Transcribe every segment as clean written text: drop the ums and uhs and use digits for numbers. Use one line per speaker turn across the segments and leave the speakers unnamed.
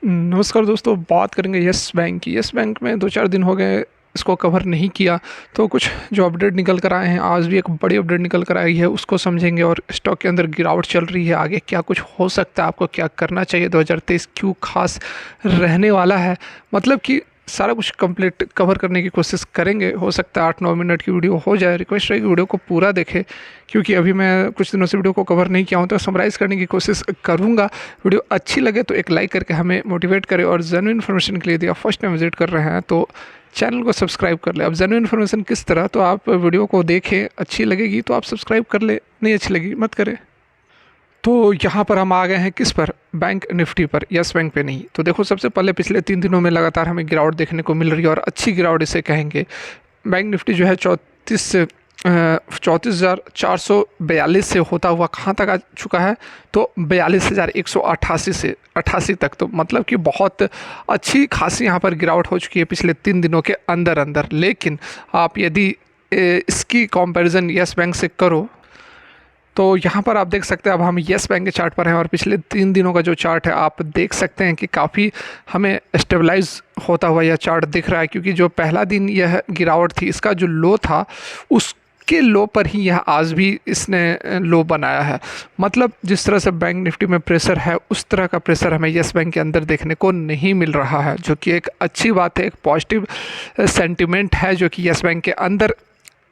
नमस्कार दोस्तों, बात करेंगे यस बैंक की। यस बैंक में 2-4 दिन हो गए इसको कवर नहीं किया, तो कुछ जो अपडेट निकल कर आए हैं, आज भी एक बड़ी अपडेट निकल कर आई है, उसको समझेंगे। और स्टॉक के अंदर गिरावट चल रही है, आगे क्या कुछ हो सकता है, आपको क्या करना चाहिए, 2023 क्यों खास रहने वाला है, मतलब कि सारा कुछ कंप्लीट कवर करने की कोशिश करेंगे। हो सकता है 8-9 मिनट की वीडियो हो जाए। रिक्वेस्ट रहेगी वीडियो को पूरा देखें, क्योंकि अभी मैं कुछ दिनों से वीडियो को कवर नहीं किया हूँ, तो समराइज़ करने की कोशिश करूँगा। वीडियो अच्छी लगे तो एक लाइक करके हमें मोटिवेट करें, और जेन्युइन इन्फॉर्मेशन के लिए यदि आप फर्स्ट टाइम विजिट कर रहे हैं तो चैनल को सब्सक्राइब कर ले। अब जेन्युइन इन्फॉर्मेशन किस तरह, तो आप वीडियो को देखें, अच्छी लगेगी तो आप सब्सक्राइब कर ले, नहीं अच्छी लगी मत करें। तो यहाँ पर हम आ गए हैं किस पर, बैंक निफ्टी पर, यस बैंक पे नहीं। तो देखो, सबसे पहले पिछले 3 दिनों में लगातार हमें गिरावट देखने को मिल रही है, और अच्छी गिरावट इसे कहेंगे। बैंक निफ्टी जो है 34,442 से होता हुआ कहाँ तक आ चुका है, तो 42,188 से 88 तक। तो मतलब कि बहुत अच्छी खासी यहाँ पर गिरावट हो चुकी है पिछले 3 दिनों के अंदर अंदर। लेकिन आप यदि इसकी कंपैरिजन यस बैंक से करो, तो यहाँ पर आप देख सकते हैं, अब हम येस बैंक के चार्ट पर हैं, और पिछले 3 दिनों का जो चार्ट है आप देख सकते हैं कि काफ़ी हमें स्टेबलाइज होता हुआ यह चार्ट दिख रहा है। क्योंकि जो पहला दिन यह गिरावट थी, इसका जो लो था उसके लो पर ही यह आज भी इसने लो बनाया है। मतलब जिस तरह से बैंक निफ्टी में प्रेशर है, उस तरह का प्रेशर हमें येस बैंक के अंदर देखने को नहीं मिल रहा है, जो कि एक अच्छी बात है, एक पॉजिटिव सेंटिमेंट है, जो कि येस बैंक के अंदर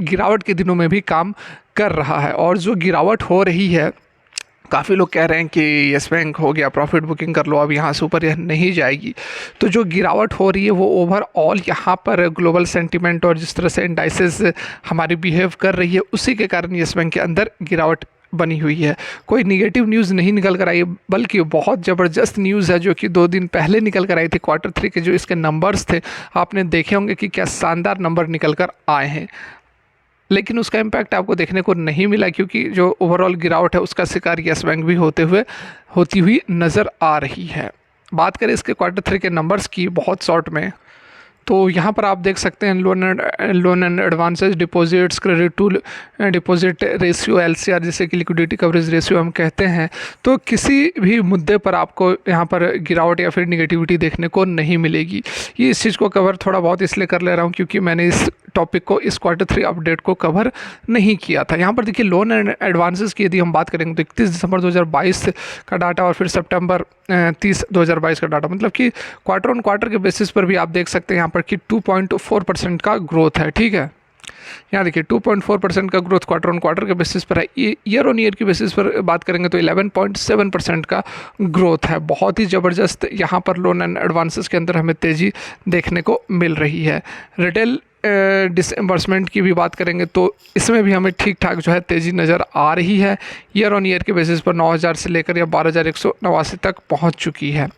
गिरावट के दिनों में भी काम कर रहा है। और जो गिरावट हो रही है, काफ़ी लोग कह रहे हैं कि यस बैंक हो गया, प्रॉफिट बुकिंग कर लो, अब यहाँ से ऊपर यह नहीं जाएगी। तो जो गिरावट हो रही है वो ओवरऑल यहाँ पर ग्लोबल सेंटीमेंट और जिस तरह से इंडाइसेस हमारी बिहेव कर रही है, उसी के कारण यस बैंक के अंदर गिरावट बनी हुई है। कोई निगेटिव न्यूज़ नहीं निकल कर आई है, बल्कि बहुत ज़बरदस्त न्यूज़ है जो कि 2 दिन पहले निकल कर आई थी। Q3 के जो इसके नंबर्स थे, आपने देखे होंगे कि क्या शानदार नंबर निकल कर आए हैं। लेकिन उसका इम्पैक्ट आपको देखने को नहीं मिला, क्योंकि जो ओवरऑल गिरावट है उसका शिकार यस बैंक भी होती हुई नज़र आ रही है। बात करें इसके Q3 के नंबर्स की बहुत शॉर्ट में, तो यहाँ पर आप देख सकते हैं loan and advances, deposits, credit to deposit ratio, LCR, जिसे कि लिक्विडिटी कवरेज रेशियो हम कहते हैं। तो किसी भी मुद्दे पर आपको यहाँ पर गिरावट या फिर निगेटिविटी देखने को नहीं मिलेगी। ये इस चीज़ को कवर थोड़ा बहुत इसलिए कर ले रहा हूँ क्योंकि मैंने इस टॉपिक को, इस Q3 अपडेट को कवर नहीं किया था। यहाँ पर देखिए, लोन एंड एडवांसेस की यदि हम बात करेंगे तो 31 दिसंबर 2022 का डाटा, और फिर सितंबर 30 2022 का डाटा, मतलब कि क्वार्टर ऑन क्वार्टर के बेसिस पर भी आप देख सकते हैं यहाँ पर कि 2.4% का ग्रोथ है। ठीक है, यहाँ देखिए 2.4% का ग्रोथ क्वार्टर ऑन क्वार्टर के बेसिस पर है। ईयर ऑन ईयर की बेसिस पर बात करेंगे तो 11.7% का ग्रोथ है। बहुत ही ज़बरदस्त यहाँ पर लोन एंड एडवांसेस के अंदर हमें तेज़ी देखने को मिल रही है। रिटेल डिसएम्बर्समेंट की भी बात करेंगे तो इसमें भी हमें ठीक ठाक जो है तेज़ी नज़र आ रही है। ईयर ऑन ईयर के बेसिस पर 9,000 से लेकर या 12,189 तक पहुंच चुकी है।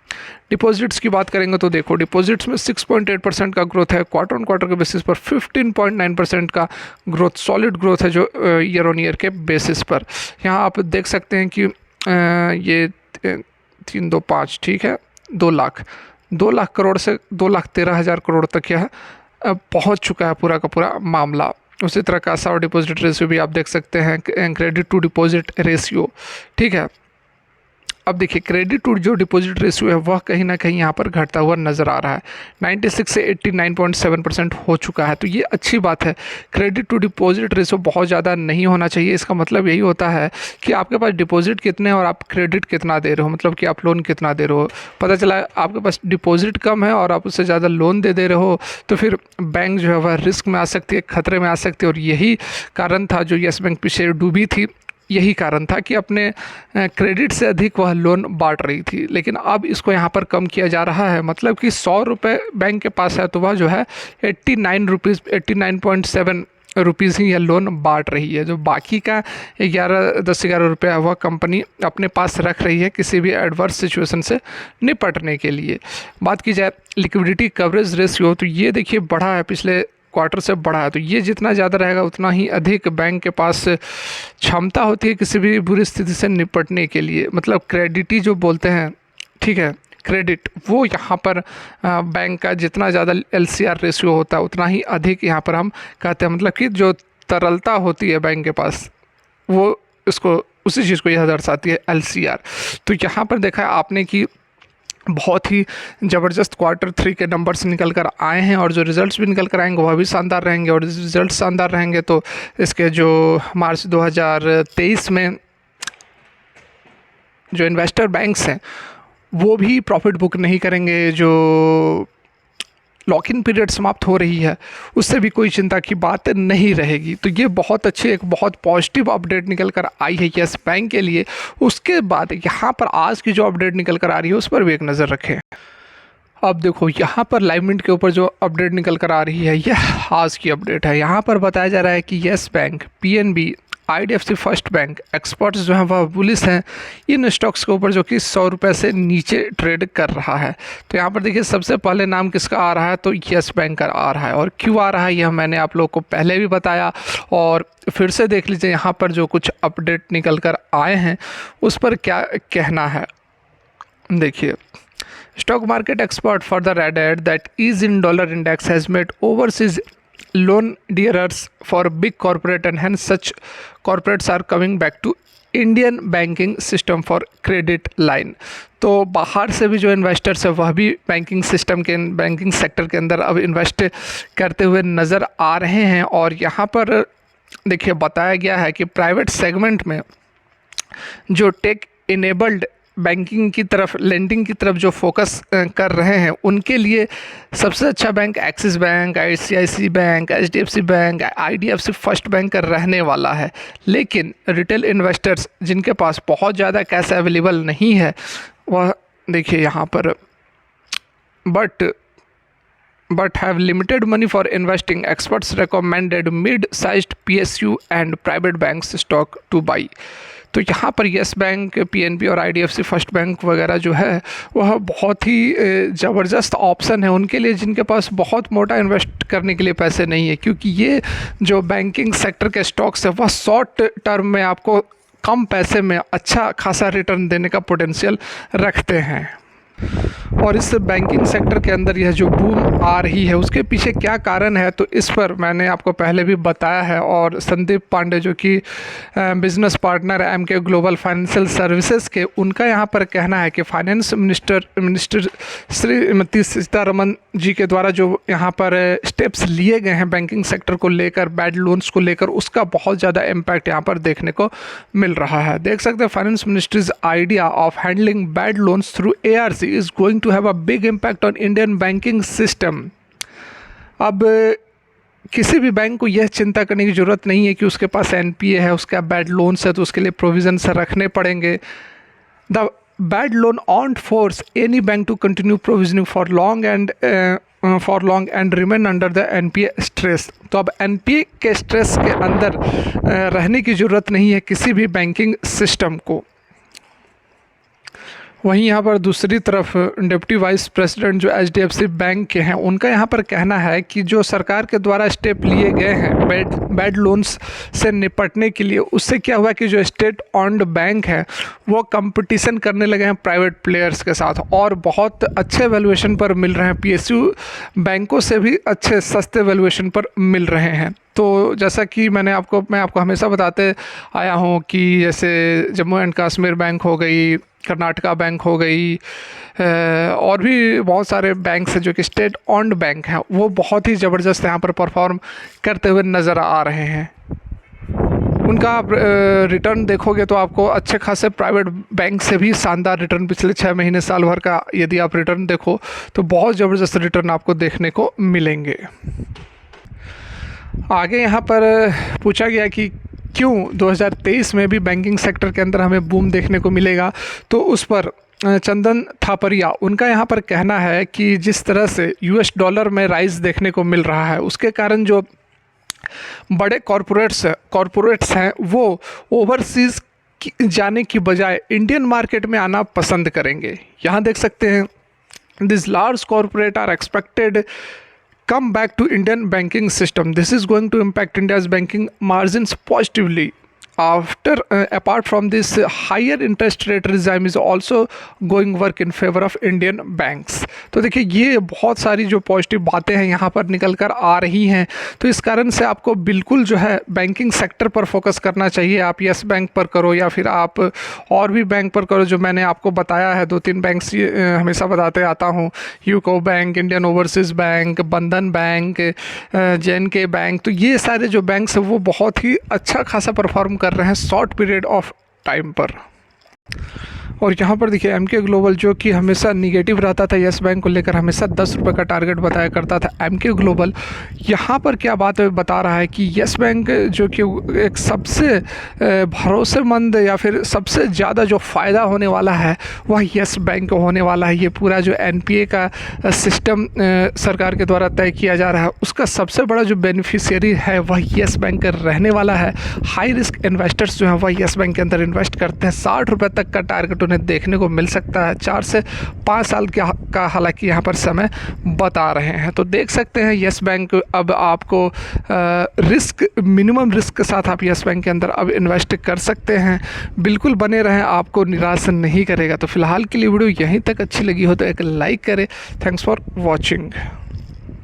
डिपॉजिट्स की बात करेंगे तो देखो, डिपॉजिट्स में 6.8% का ग्रोथ है। क्वार्टर ऑन क्वार्टर के बेसिस पर 15.9% का ग्रोथ, सॉलिड ग्रोथ है जो ईयर ऑन ईयर के बेसिस पर। यहाँ आप देख सकते हैं कि ये 325, ठीक है, 2 लाख करोड़ से 2,13,000 करोड़ तक यह पहुंच चुका है पूरा का पूरा मामला। उसी तरह का साव डिपॉजिट रेशियो भी आप देख सकते हैं, क्रेडिट टू डिपॉजिट रेशियो। ठीक है, अब देखिए, क्रेडिट टू जो डिपॉजिट रेशियो है वह कहीं ना कहीं यहाँ पर घटता हुआ नज़र आ रहा है। 96 से 89.7% हो चुका है, तो ये अच्छी बात है। क्रेडिट टू डिपॉजिट रेशियो बहुत ज़्यादा नहीं होना चाहिए। इसका मतलब यही होता है कि आपके पास डिपॉजिट कितने हैं और आप क्रेडिट कितना दे रहे हो, मतलब कि आप लोन कितना दे रहे हो। पता चला आपके पास डिपॉजिट कम है और आप उससे ज़्यादा लोन दे रहे हो, तो फिर बैंक जो है वह रिस्क में आ सकती है, खतरे में आ सकती है। और यही कारण था जो येस बैंक पीछे डूबी थी, यही कारण था कि अपने क्रेडिट से अधिक वह लोन बांट रही थी। लेकिन अब इसको यहाँ पर कम किया जा रहा है, मतलब कि 100 रुपये बैंक के पास है तो वह जो है 89.7 रुपीज़ ही यह लोन बांट रही है। जो बाकी का 10-11 रुपये वह कंपनी अपने पास रख रही है किसी भी एडवर्स सिचुएशन से निपटने के लिए। बात की जाए लिक्विडिटी कवरेज रेशियो, तो ये देखिए बढ़ा है, पिछले क्वार्टर से बढ़ा है। तो ये जितना ज़्यादा रहेगा उतना ही अधिक बैंक के पास क्षमता होती है किसी भी बुरी स्थिति से निपटने के लिए। मतलब क्रेडिटी जो बोलते हैं, ठीक है, क्रेडिट, वो यहाँ पर बैंक का जितना ज़्यादा LCR रेशियो होता है उतना ही अधिक यहाँ पर हम कहते हैं। मतलब कि जो तरलता होती है बैंक के पास, वो उसको, उसी चीज़ को यह दर्शाती है LCR। तो यहाँ पर देखा है आपने कि बहुत ही ज़बरदस्त Q3 के नंबर्स निकल कर आए हैं और जो रिज़ल्ट्स भी निकल कर आएंगे वह भी शानदार रहेंगे। और रिज़ल्ट शानदार रहेंगे तो इसके जो मार्च 2023 में जो इन्वेस्टर बैंक्स हैं वो भी प्रॉफिट बुक नहीं करेंगे। जो लॉक इन पीरियड समाप्त हो रही है उससे भी कोई चिंता की बात नहीं रहेगी। तो ये बहुत अच्छी, एक बहुत पॉजिटिव अपडेट निकल कर आई है यस बैंक के लिए। उसके बाद यहाँ पर आज की जो अपडेट निकल कर आ रही है उस पर भी एक नज़र रखें। अब देखो यहाँ पर लाइव मिंट के ऊपर जो अपडेट निकल कर आ रही है यह आज की अपडेट है। यहाँ पर बताया जा रहा है कि yes bank, PNB, IDFC first bank, experts जो हैं वह बुलिश हैं इन स्टॉक्स के ऊपर जो कि 100 रुपये से नीचे ट्रेड कर रहा है। तो यहाँ पर देखिए सबसे पहले नाम किसका आ रहा है तो यस बैंक का आ रहा है। और क्यों आ रहा है यह मैंने आप लोग को पहले भी बताया और फिर से देख लीजिए यहाँ पर जो कुछ अपडेट निकल कर आए हैं उस पर क्या कहना है। देखिए, stock market expert further added that ease in dollar index has made overseas loan dearers for big corporate and hence such corporates are coming back to Indian banking system for credit line. तो बाहर से भी जो investors है वह भी banking system के, banking sector के अंदर अब इन्वेस्ट करते हुए नज़र आ रहे हैं। और यहाँ पर देखिए बताया गया है कि प्राइवेट सेगमेंट में जो टेक इनेबल्ड बैंकिंग की तरफ, लेंडिंग की तरफ जो फोकस कर रहे हैं उनके लिए सबसे अच्छा bank Axis bank, ICICI bank, HDFC bank, IDFC first bank रहने वाला है। लेकिन रिटेल इन्वेस्टर्स जिनके पास बहुत ज़्यादा कैश अवेलेबल नहीं है वह देखिए यहाँ पर but have limited money for investing, experts recommended mid-sized PSU and private banks stock to buy। तो यहाँ पर यस बैंक, पीएनबी और आईडीएफसी फर्स्ट बैंक वगैरह जो है वह बहुत ही ज़बरदस्त ऑप्शन है उनके लिए जिनके पास बहुत मोटा इन्वेस्ट करने के लिए पैसे नहीं है। क्योंकि ये जो बैंकिंग सेक्टर के स्टॉक्स है वह शॉर्ट टर्म में आपको कम पैसे में अच्छा खासा रिटर्न देने का पोटेंशियल रखते हैं। और इस बैंकिंग सेक्टर के अंदर यह जो बूम आ रही है उसके पीछे क्या कारण है तो इस पर मैंने आपको पहले भी बताया है। और संदीप पांडे जो कि बिजनेस पार्टनर है एमके ग्लोबल फाइनेंशियल सर्विसेज के, उनका यहाँ पर कहना है कि फाइनेंस मिनिस्टर श्रीमती सीतारमन जी के द्वारा जो यहाँ पर स्टेप्स लिए गए हैं बैंकिंग सेक्टर को लेकर, बैड लोन्स को लेकर, उसका बहुत ज़्यादा इम्पैक्ट यहाँ पर देखने को मिल रहा है। देख सकते हैं finance ministries idea of handling bad loans through ARC is going to have a big impact on Indian banking system। अब किसी भी बैंक को यह चिंता करने की ज़रूरत नहीं है कि उसके पास NPA है, उसका बैड लोन्स है तो उसके लिए प्रोविजंस रखने पड़ेंगे। The bad loan won't force any bank to continue provisioning for long and remain under the NPA stress. तो अब NPA के स्ट्रेस के अंदर रहने की ज़रूरत नहीं है किसी भी बैंकिंग सिस्टम को। वहीं यहाँ पर दूसरी तरफ डिप्टी वाइस प्रेसिडेंट जो HDFC बैंक के हैं उनका यहाँ पर कहना है कि जो सरकार के द्वारा स्टेप लिए गए हैं बैड लोन्स से निपटने के लिए, उससे क्या हुआ कि जो स्टेट ऑन्ड बैंक है वो कंपटीशन करने लगे हैं प्राइवेट प्लेयर्स के साथ और बहुत अच्छे वैल्यूएशन पर मिल रहे हैं। PSU बैंकों से भी अच्छे सस्ते वैल्यूएशन पर मिल रहे हैं। तो जैसा कि मैं आपको हमेशा बताते आया हूँ कि जैसे जम्मू एंड कश्मीर बैंक हो गई, कर्नाटका बैंक हो गई और भी बहुत सारे बैंक हैं जो कि स्टेट ऑन्ड बैंक हैं, वो बहुत ही ज़बरदस्त यहाँ पर परफॉर्म करते हुए नज़र आ रहे हैं। उनका आप रिटर्न देखोगे तो आपको अच्छे खासे प्राइवेट बैंक से भी शानदार रिटर्न पिछले 6 महीने साल भर का यदि आप रिटर्न देखो तो बहुत ज़बरदस्त रिटर्न आपको देखने को मिलेंगे। आगे यहाँ पर पूछा गया कि क्यों 2023 में भी बैंकिंग सेक्टर के अंदर हमें बूम देखने को मिलेगा, तो उस पर चंदन थापरिया उनका यहाँ पर कहना है कि जिस तरह से US डॉलर में राइज देखने को मिल रहा है उसके कारण जो बड़े कॉरपोरेट्स हैं वो ओवरसीज़ जाने की बजाय इंडियन मार्केट में आना पसंद करेंगे। यहाँ देख सकते हैं this large corporate are expected come back to Indian banking system. This is going to impact India's banking margins positively after apart from this higher interest rate regime is also going work in favor of Indian banks। तो देखिए ये बहुत सारी जो positive बातें हैं यहाँ पर निकल कर आ रही हैं, तो इस कारण से आपको बिल्कुल जो है बैंकिंग सेक्टर पर फोकस करना चाहिए। आप यस बैंक पर करो या फिर आप और भी बैंक पर करो जो मैंने आपको बताया है, 2-3 बैंक्स हमेशा बताते आता हूँ, UCO bank, Indian overseas bank, बंधन बैंक, JNK बैंक। तो ये सारे जो बैंक्स हैं वो बहुत ही अच्छा खासा परफॉर्म कर रहे हैं शॉर्ट पीरियड ऑफ टाइम पर। और यहाँ पर देखिए एमके ग्लोबल जो कि हमेशा निगेटिव रहता था यस बैंक को लेकर, हमेशा 10 रुपये का टारगेट बताया करता था एमके ग्लोबल, यहाँ पर क्या बात बता रहा है कि यस बैंक जो कि एक सबसे भरोसेमंद या फिर सबसे ज़्यादा जो फ़ायदा होने वाला है वह यस बैंक को होने वाला है। ये पूरा जो एनपीए का सिस्टम सरकार के द्वारा तय किया जा रहा है उसका सबसे बड़ा जो बेनिफिशियरी है वह यस बैंक रहने वाला है। हाई रिस्क इन्वेस्टर्स जो हैं वह यस बैंक के अंदर इन्वेस्ट करते हैं। 60 रुपये तक का टारगेट उन्हें देखने को मिल सकता है, 4 से 5 साल का हालांकि यहाँ पर समय बता रहे हैं। तो देख सकते हैं यस बैंक अब आपको रिस्क, मिनिमम रिस्क के साथ आप यस बैंक के अंदर अब इन्वेस्ट कर सकते हैं। बिल्कुल बने रहें, आपको निराश नहीं करेगा। तो फिलहाल के लिए वीडियो यहीं तक अच्छी लगी हो तो एक लाइक करें। Thanks for watching.